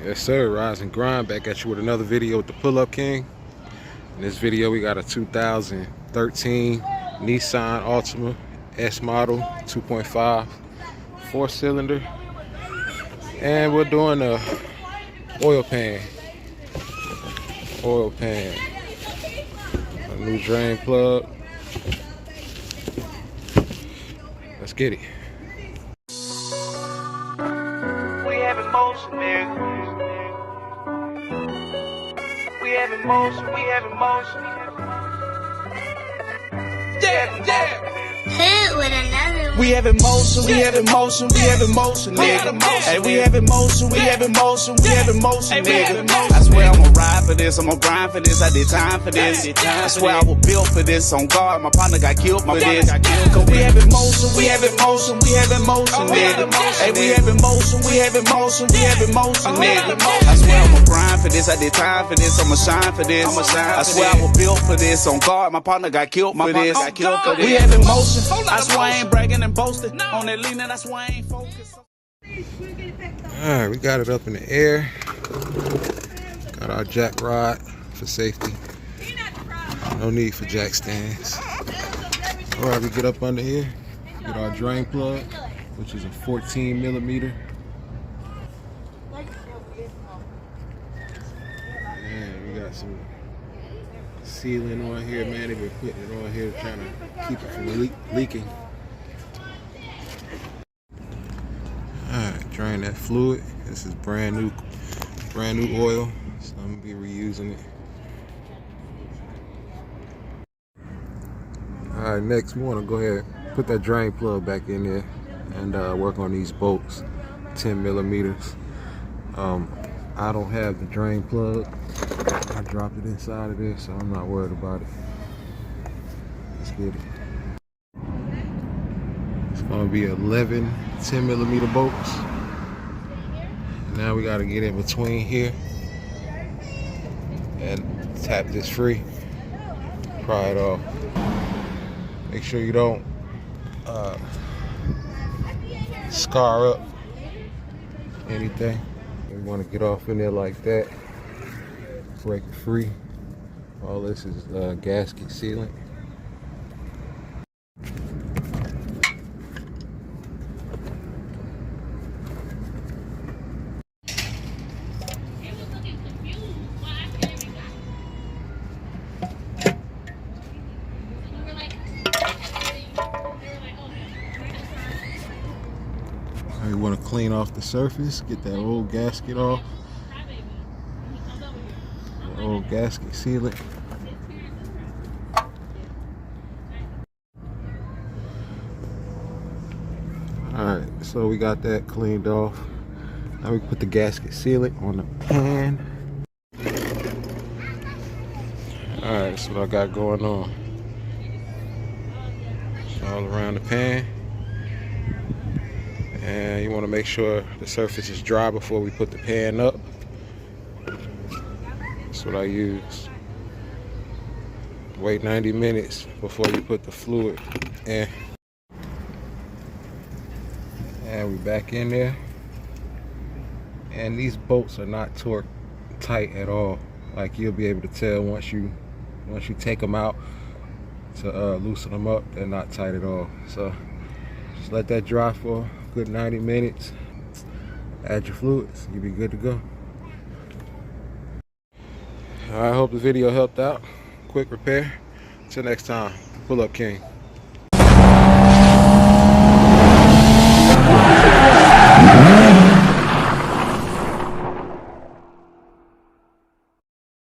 Yes sir, Rise and Grind back at you with another video with the Pull-Up King. In this video we got a 2013 Nissan Altima S model 2.5 4-cylinder, and we're doing a oil pan, a new drain plug. Let's get it. We have emotion, nigga. We have emotion, we have emotion. Yeah. Hit with another one. We have emotion, we have emotion, we have emotion, nigga. Hey, we have emotion, we have emotion, we have emotion, nigga. I swear I'ma ride for this, I'ma grind for this, I did time for this. I swear I was built for this, on guard, my partner got killed for this. Cause we have emotion, we have emotion, we have emotion, nigga. Hey, we have emotion, we have emotion, we have emotion, nigga. I swear I'ma grind for this, I did time for this, I'ma shine for this. I swear I was built for this, on guard, my partner got killed for this. We have emotion, I swear I ain't bragging and boasting. On that leaning, that's why I ain't focused. Alright, we got it up in the air. Got our jack rod for safety. No need for jack stands. Alright, we get up under here. Get our drain plug, which is a 14mm. And we got some sealing on here, man. They've been putting it on here trying to keep it from leaking. Alright, drain that fluid. This is brand new oil, so I'm gonna be reusing it. Alright, next we wanna go ahead and put that drain plug back in there and work on these bolts, 10mm. I don't have the drain plug. I dropped it inside of this, so I'm not worried about it. Let's get it. It's gonna be 11 10mm bolts. Now we gotta get in between here and tap this free. Pry it off. Make sure you don't scar up anything. You want to get off in there like that. Break it free. All this is gasket sealant. You want to clean off the surface, get that old gasket off. The old gasket sealant. Alright, so we got that cleaned off. Now we put the gasket sealant on the pan. Alright, that's what I got going on. It's all around the pan. And you want to make sure the surface is dry before we put the pan up. That's what I use. Wait 90 minutes before you put the fluid in. And we back in there. And these bolts are not torqued tight at all. Like you'll be able to tell once you take them out to loosen them up, they're not tight at all. So just let that dry for a good 90 minutes. Add your fluids, you'll be good to go. I hope the video helped out. Quick repair. Till next time, Pull-Up King. Yeah.